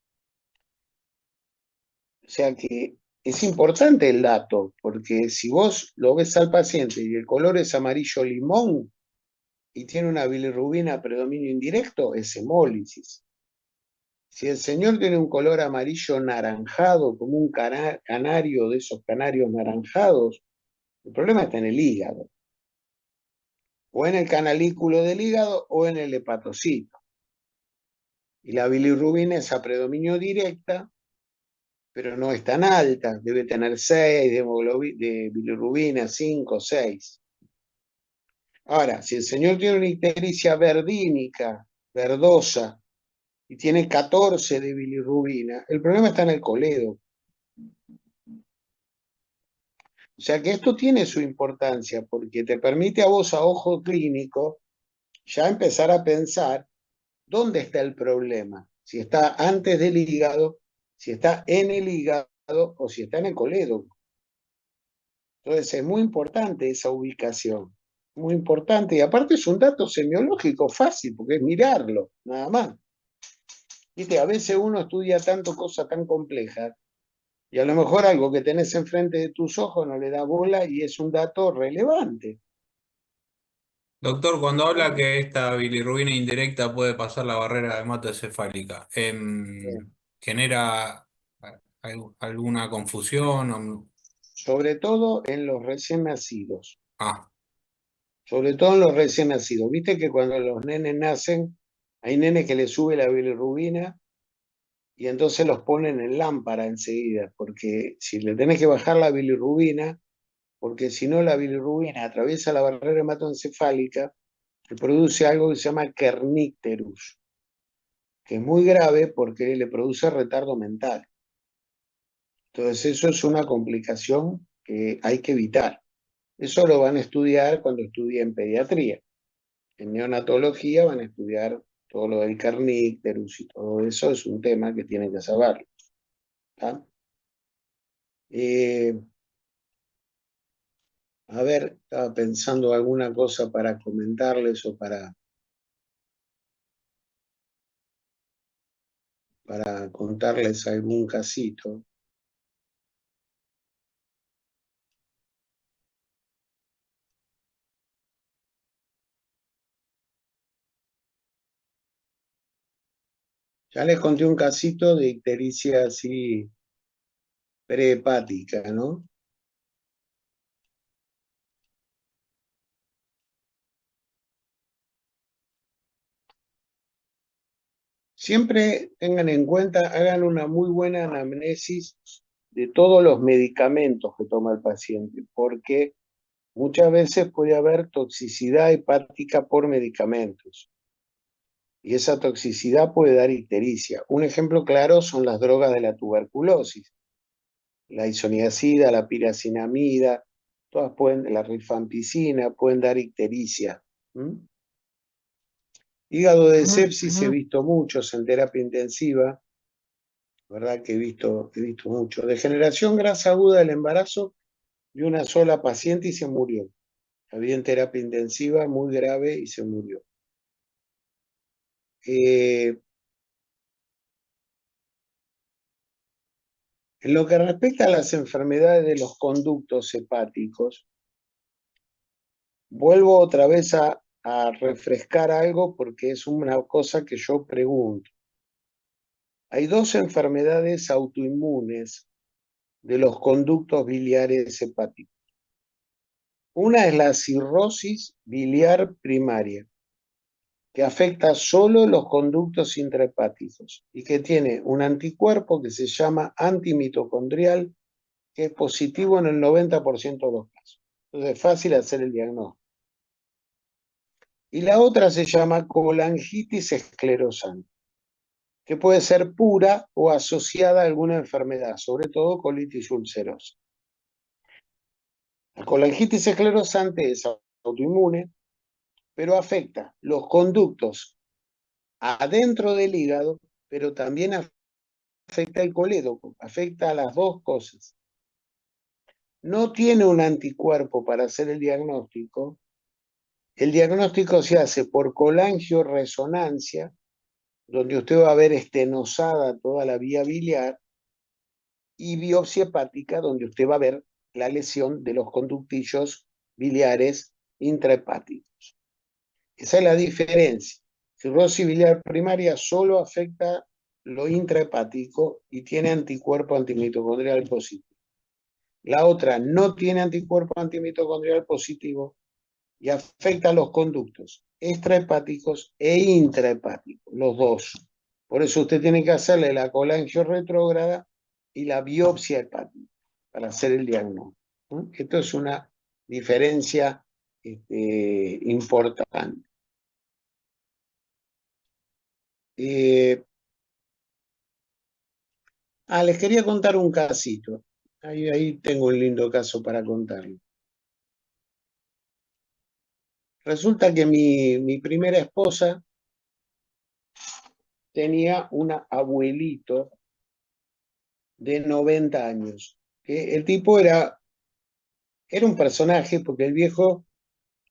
O sea que es importante el dato, porque si vos lo ves al paciente y el color es amarillo limón y tiene una bilirrubina a predominio indirecto, es hemólisis. Si el señor tiene un color amarillo naranjado, como un canario de esos canarios naranjados, el problema está en el hígado, o en el canalículo del hígado o en el hepatocito. Y la bilirrubina es a predominio directa, pero no es tan alta, debe tener 6 de bilirrubina, 5, 6. Ahora, si el señor tiene una ictericia verdínica, verdosa, y tiene 14 de bilirrubina, el problema está en el coledo. O sea que esto tiene su importancia porque te permite a vos a ojo clínico ya empezar a pensar dónde está el problema, si está antes del hígado, si está en el hígado o si está en el coledo. Entonces es muy importante esa ubicación, muy importante. Y aparte es un dato semiológico fácil, porque es mirarlo, nada más. Viste, a veces uno estudia tanto cosas tan complejas Y a lo mejor algo que tenés enfrente de tus ojos no le da bola y es un dato relevante. Doctor, cuando habla que esta bilirrubina indirecta puede pasar la barrera hematoencefálica, ¿genera alguna confusión? Sobre todo en los recién nacidos. Ah, Sobre todo en los recién nacidos. Viste que cuando los nenes nacen, hay nenes que les sube la bilirrubina y entonces los ponen en lámpara enseguida, porque si le tenés que bajar la bilirrubina, porque si no la bilirrubina atraviesa la barrera hematoencefálica, que produce algo que se llama kernicterus, que es muy grave porque le produce retardo mental. Entonces eso es una complicación que hay que evitar. Eso lo van a estudiar cuando estudien pediatría. En neonatología van a estudiar todo lo del kernicterus y todo eso es un tema que tienen que saber. ¿Tá? Eh, a ver, estaba pensando alguna cosa para comentarles o para contarles algún casito. Ya les conté un casito de ictericia así prehepática, ¿no? Siempre tengan en cuenta, hagan una muy buena anamnesis de todos los medicamentos que toma el paciente, porque muchas veces puede haber toxicidad hepática por medicamentos y esa toxicidad puede dar ictericia. Un ejemplo claro son las drogas de la tuberculosis, la isoniazida, la piracinamida, todas pueden, la rifampicina, pueden dar ictericia. ¿Mm? Hígado de sepsis he visto muchos en terapia intensiva, ¿verdad? Que he visto mucho. Degeneración grasa aguda del embarazo de una sola paciente y se murió. Había en terapia intensiva muy grave y se murió. En lo que respecta a las enfermedades de los conductos hepáticos, vuelvo otra vez a refrescar algo porque es una cosa que yo pregunto. Hay dos enfermedades autoinmunes de los conductos biliares hepáticos. Una es la cirrosis biliar primaria, que afecta solo los conductos intrahepáticos y que tiene un anticuerpo que se llama antimitocondrial, que es positivo en el 90% de los casos. Entonces es fácil hacer el diagnóstico. Y la otra se llama colangitis esclerosante, que puede ser pura o asociada a alguna enfermedad, sobre todo colitis ulcerosa. La colangitis esclerosante es autoinmune, pero afecta los conductos adentro del hígado, pero también afecta el colédoco, afecta a las dos cosas. No tiene un anticuerpo para hacer el diagnóstico se hace por colangioresonancia, donde usted va a ver estenosada toda la vía biliar, y biopsia hepática, donde usted va a ver la lesión de los conductillos biliares intrahepáticos. Esa es la diferencia. Cirrosis biliar primaria solo afecta lo intrahepático y tiene anticuerpo antimitocondrial positivo. La otra no tiene anticuerpo antimitocondrial positivo y afecta a los conductos extrahepáticos e intrahepáticos, los dos. Por eso usted tiene que hacerle la colangio retrógrada y la biopsia hepática para hacer el diagnóstico. Esto es una diferencia importante. Les quería contar un casito. Ahí tengo un lindo caso para contarle. Resulta que mi primera esposa tenía un abuelito de 90 años. Que el tipo era un personaje porque el viejo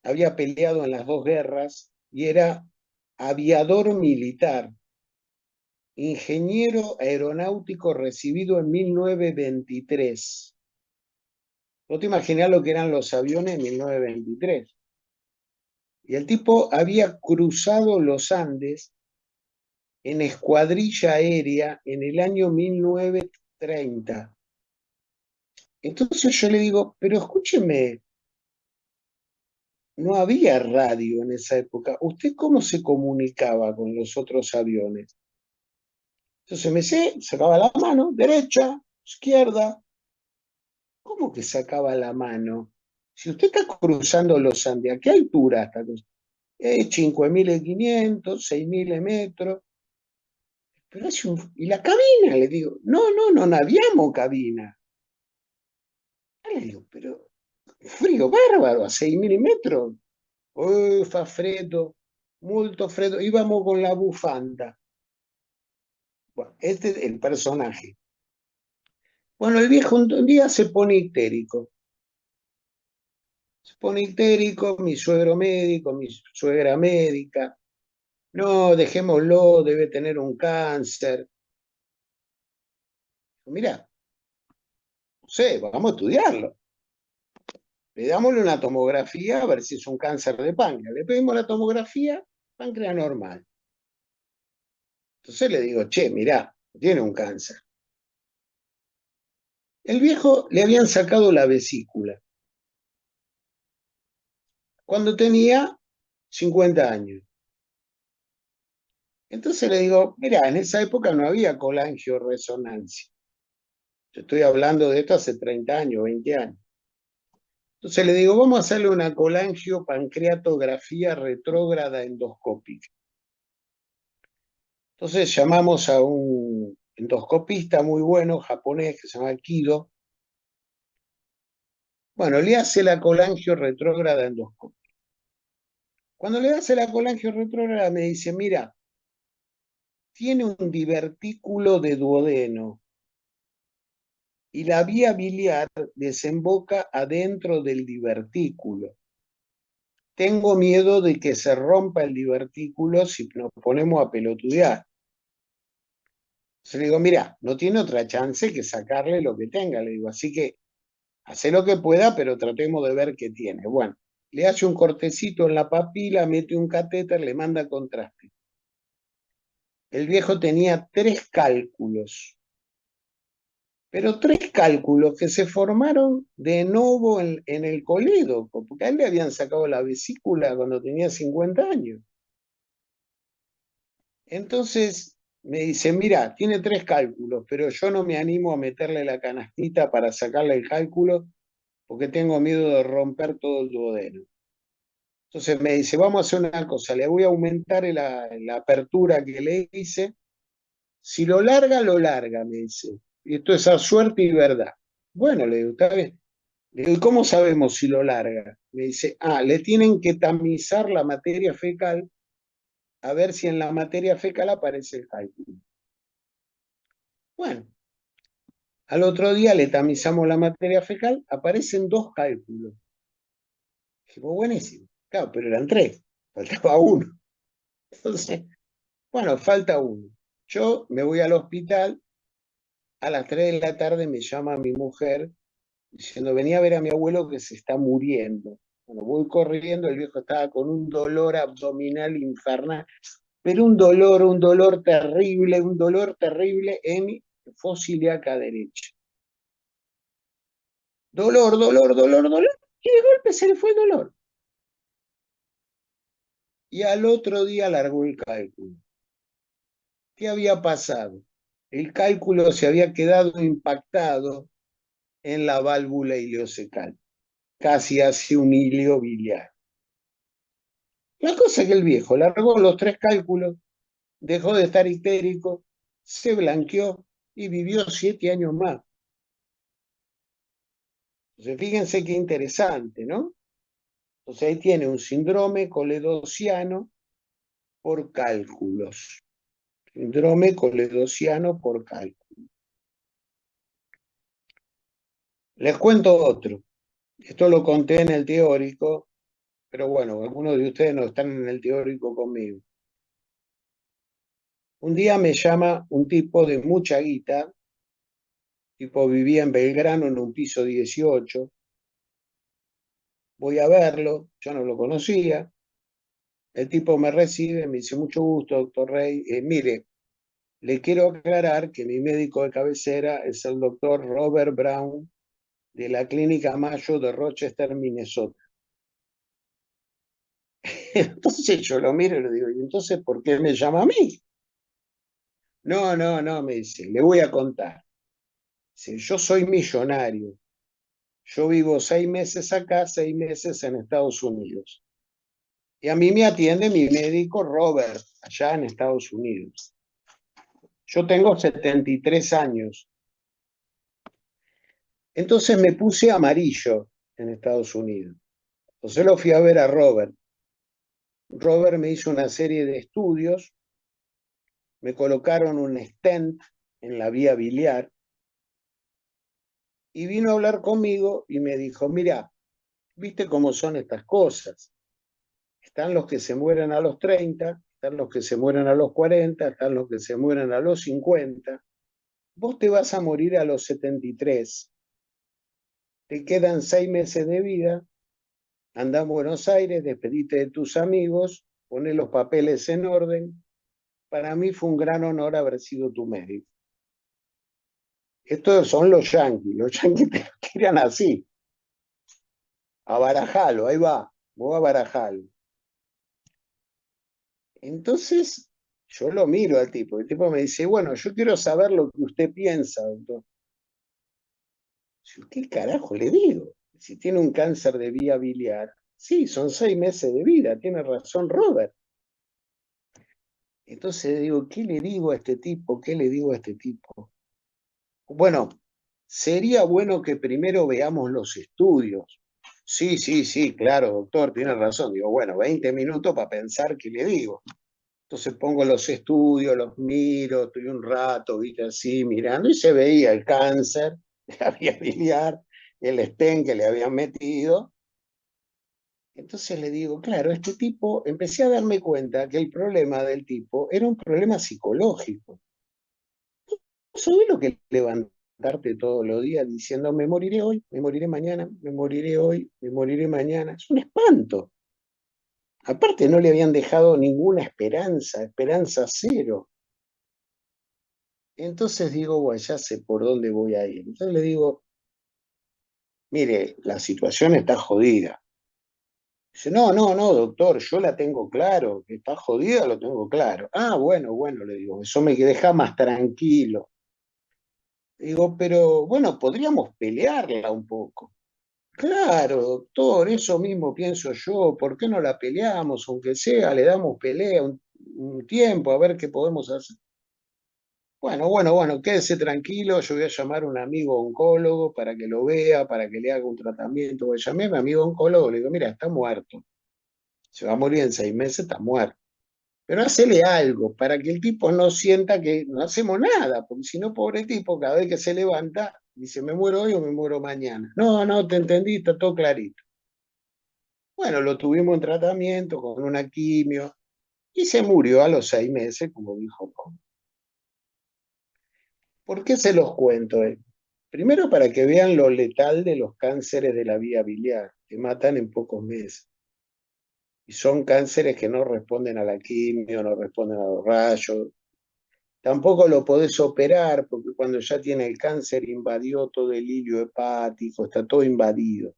había peleado en las dos guerras y era aviador militar. ingeniero aeronáutico recibido en 1923. ¿Vos te imaginás lo que eran los aviones en 1923? Y el tipo había cruzado los Andes en escuadrilla aérea en el año 1930. Entonces yo le digo, pero escúcheme, no había radio en esa época. ¿Usted cómo se comunicaba con los otros aviones? Entonces me sacaba la mano, derecha, izquierda. ¿Cómo que sacaba la mano? Si usted está cruzando los Andes, ¿a qué altura está cruzando? 5.500, 6.000 metros. Pero ¿y la cabina? Le digo, no habíamos cabina. Le digo, pero frío bárbaro, a 6.000 metros. Fa freddo, molto freddo. Íbamos con la bufanda. Bueno, este es el personaje. Bueno, el viejo un día se pone histérico. Se pone histérico, mi suegro médico, mi suegra médica. No, dejémoslo, debe tener un cáncer. Mira, no sé, vamos a estudiarlo. Le damos una tomografía a ver si es un cáncer de páncreas. Le pedimos la tomografía, páncreas normal. Entonces le digo, che, mirá, tiene un cáncer. El viejo le habían sacado la vesícula cuando tenía 50 años. Entonces le digo, mirá, en esa época no había colangioresonancia. Yo estoy hablando de esto hace 30 años, 20 años. Entonces le digo, vamos a hacerle una colangiopancreatografía retrógrada endoscópica. Entonces llamamos a un endoscopista muy bueno, japonés, que se llama Kido. Bueno, le hace la colangio retrógrada endoscópica. Cuando le hace la colangio retrógrada me dice, mira, tiene un divertículo de duodeno y la vía biliar desemboca adentro del divertículo. Tengo miedo de que se rompa el divertículo si nos ponemos a pelotudear. Entonces le digo, mira, no tiene otra chance que sacarle lo que tenga, le digo, así que hace lo que pueda, pero tratemos de ver qué tiene. Bueno, le hace un cortecito en la papila, mete un catéter, le manda contraste. El viejo tenía 3 cálculos, pero 3 cálculos que se formaron de nuevo en el colédoco, porque a él le habían sacado la vesícula cuando tenía 50 años. Entonces me dice, mira, tiene 3 cálculos, pero yo no me animo a meterle la canastita para sacarle el cálculo porque tengo miedo de romper todo el duodeno. Entonces me dice, vamos a hacer una cosa, le voy a aumentar la apertura que le hice. Si lo larga, me dice. Y esto es a suerte y verdad. Bueno, le digo, está bien. Le digo, ¿y cómo sabemos si lo larga? Me dice, le tienen que tamizar la materia fecal a ver si en la materia fecal aparece el cálculo. Bueno, al otro día le tamizamos la materia fecal, aparecen 2 cálculos. Dijimos, buenísimo. Claro, pero eran 3, faltaba uno. Entonces, bueno, falta uno. Yo me voy al hospital, a las 3 de la tarde me llama mi mujer diciendo, venía a ver a mi abuelo que se está muriendo. Bueno, voy corriendo, el viejo estaba con un dolor abdominal infernal, pero un dolor terrible en fósil ilíaca derecha. Dolor, y de golpe se le fue el dolor. Y al otro día largó el cálculo. ¿Qué había pasado? El cálculo se había quedado impactado en la válvula ileocecal, casi hacia un hilio biliar. La cosa es que el viejo largó los 3 cálculos, dejó de estar histérico, se blanqueó y vivió 7 años más. Entonces, fíjense qué interesante, ¿no? Entonces ahí tiene un síndrome coledociano por cálculos. Síndrome coledociano por cálculo. Les cuento otro. Esto lo conté en el teórico, pero bueno, algunos de ustedes no están en el teórico conmigo. Un día me llama un tipo de mucha guita, tipo vivía en Belgrano en un piso 18, voy a verlo, yo no lo conocía, el tipo me recibe, me dice mucho gusto, doctor Rey, mire, le quiero aclarar que mi médico de cabecera es el doctor Robert Brown de la Clínica Mayo de Rochester, Minnesota. Entonces yo lo miro y le digo, ¿y entonces por qué me llama a mí? No, no, no, me dice, le voy a contar. Dice, yo soy millonario, yo vivo 6 meses acá, 6 meses en Estados Unidos. Y a mí me atiende mi médico Robert, allá en Estados Unidos. Yo tengo 73 años. Entonces me puse amarillo en Estados Unidos. Entonces lo fui a ver a Robert. Robert me hizo una serie de estudios, me colocaron un stent en la vía biliar y vino a hablar conmigo y me dijo, mira, ¿viste cómo son estas cosas? Están los que se mueren a los 30, están los que se mueren a los 40, están los que se mueren a los 50. Vos te vas a morir a los 73. Te quedan 6 meses de vida, andá a Buenos Aires, despedite de tus amigos, poné los papeles en orden. Para mí fue un gran honor haber sido tu médico. Estos son los yanquis te lo tiran así, a barajarlo, ahí va, vos a barajarlo. Entonces, yo lo miro al tipo, el tipo me dice, bueno, yo quiero saber lo que usted piensa, doctor. ¿Qué carajo le digo? Si tiene un cáncer de vía biliar, sí, son 6 meses de vida, tiene razón Robert. Entonces digo, ¿qué le digo a este tipo? ¿Qué le digo a este tipo? Bueno, sería bueno que primero veamos los estudios. Sí, sí, sí, claro, doctor, tiene razón. Digo, bueno, 20 minutos para pensar qué le digo. Entonces pongo los estudios, los miro, estoy un rato, viste, así mirando, y se veía el cáncer de la vía biliar, el stent que le habían metido. Entonces le digo, claro, este tipo, empecé a darme cuenta que el problema del tipo era un problema psicológico. ¿Sabés lo que es levantarte todos los días diciendo, me moriré hoy, me moriré mañana, me moriré hoy, me moriré mañana? Es un espanto. Aparte no le habían dejado ninguna esperanza, esperanza cero. Entonces digo, bueno, ya sé por dónde voy a ir. Entonces le digo, mire, la situación está jodida. Dice, no, no, no, doctor, yo la tengo claro, que está jodida, lo tengo claro. Ah, bueno, bueno, le digo, eso me deja más tranquilo. Digo, pero bueno, podríamos pelearla un poco. Claro, doctor, eso mismo pienso yo. ¿Por qué no la peleamos? Aunque sea, le damos pelea un tiempo a ver qué podemos hacer. Bueno, bueno, bueno, quédese tranquilo, yo voy a llamar a un amigo oncólogo para que lo vea, para que le haga un tratamiento. Voy a llamar a mi amigo oncólogo, le digo, mira, está muerto. Se va a morir en 6 meses, está muerto. Pero hacele algo para que el tipo no sienta que no hacemos nada, porque si no, pobre tipo, cada vez que se levanta, dice, me muero hoy o me muero mañana. No, no, te entendí, está todo clarito. Bueno, lo tuvimos en tratamiento con una quimio y se murió a los 6 meses, como dijo Pau. ¿Por qué se los cuento? Primero, para que vean lo letal de los cánceres de la vía biliar, que matan en pocos meses. Y son cánceres que no responden a la quimio, no responden a los rayos. Tampoco lo podés operar porque cuando ya tiene el cáncer invadió todo el hilio hepático, está todo invadido.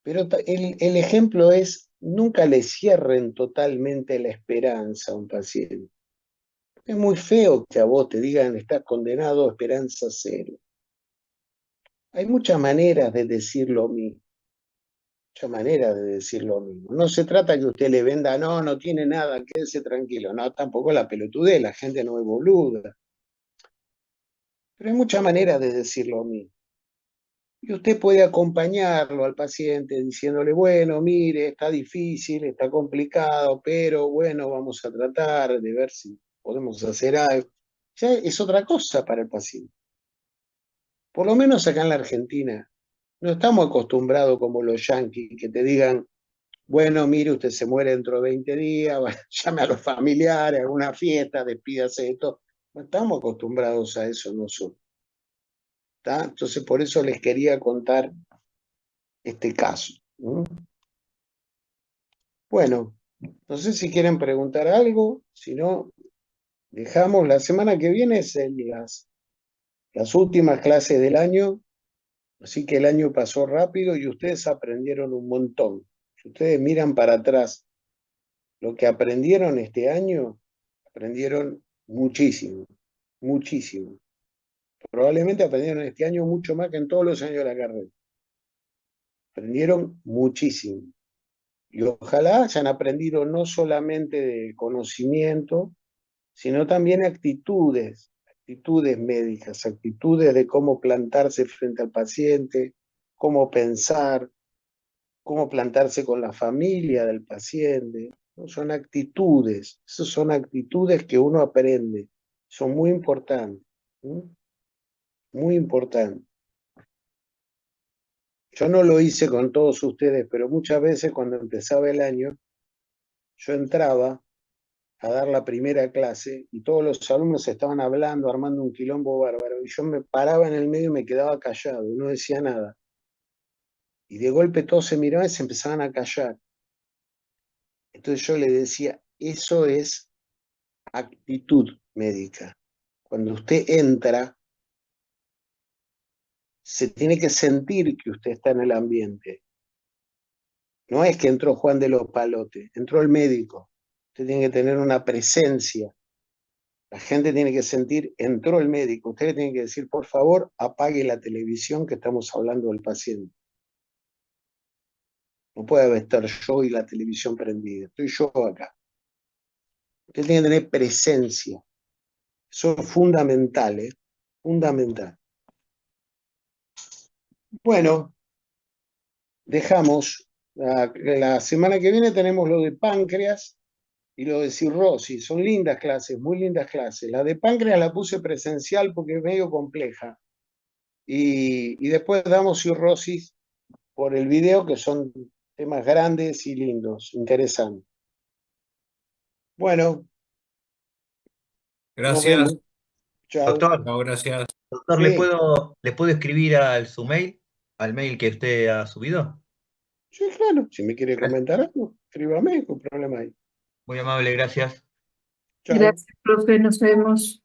Pero el ejemplo es, nunca le cierren totalmente la esperanza a un paciente. Es muy feo que a vos te digan, estás condenado a esperanza cero. Hay muchas maneras de decir lo mismo. Muchas maneras de decir lo mismo. No se trata que usted le venda, no, no tiene nada, quédese tranquilo. No, tampoco la pelotudez, la gente no es boluda. Pero hay muchas maneras de decir lo mismo. Y usted puede acompañarlo al paciente diciéndole, bueno, mire, está difícil, está complicado, pero bueno, vamos a tratar de ver si podemos hacer algo. Ya es otra cosa para el paciente. Por lo menos acá en la Argentina, no estamos acostumbrados como los yanquis que te digan, Bueno, mire, usted se muere dentro de 20 días, llame a los familiares, haga una fiesta, despídase de todo. No estamos acostumbrados a eso nosotros. ¿Está? Entonces, por eso les quería contar este caso. ¿No? Bueno, no sé si quieren preguntar algo, si no, dejamos. La semana que viene es las últimas clases del año, así que el año pasó rápido y ustedes aprendieron un montón. Si ustedes miran para atrás lo que aprendieron este año, aprendieron muchísimo, muchísimo. Probablemente aprendieron este año mucho más que en todos los años de la carrera. Aprendieron muchísimo. Y ojalá hayan aprendido no solamente de conocimiento, sino también actitudes, actitudes médicas, actitudes de cómo plantarse frente al paciente, cómo pensar, cómo plantarse con la familia del paciente. ¿No? Son actitudes, esas son actitudes que uno aprende, son muy importantes, ¿no? Muy importantes. Yo no lo hice con todos ustedes, pero muchas veces cuando empezaba el año, yo entraba a dar la primera clase y todos los alumnos estaban hablando, armando un quilombo bárbaro, y yo me paraba en el medio y me quedaba callado, no decía nada. Y de golpe todos se miraban y se empezaban a callar. Entonces yo le decía, eso es actitud médica. Cuando usted entra, se tiene que sentir que usted está en el ambiente. No es que entró Juan de los Palotes, entró el médico. Usted tiene que tener una presencia. La gente tiene que sentir, entró el médico. Usted le tiene que decir, por favor, apague la televisión que estamos hablando del paciente. No puede estar yo y la televisión prendida. Estoy yo acá. Usted tiene que tener presencia. Eso es fundamental, ¿eh? Fundamental. Bueno, dejamos. La semana que viene tenemos lo de páncreas y lo de cirrosis. Son lindas clases, muy lindas clases. La de páncreas la puse presencial porque es medio compleja. Y después damos cirrosis por el video, que son temas grandes y lindos, interesantes. Bueno, nos Gracias. vemos. Chao. Doctor, No, gracias. doctor, Sí, ¿le puedo escribir al su mail, al mail que usted ha subido? sí, claro. Si me quiere Gracias. comentar algo, escríbame, no hay problema ahí. Muy amable, gracias. Chao. Gracias, profe, nos vemos.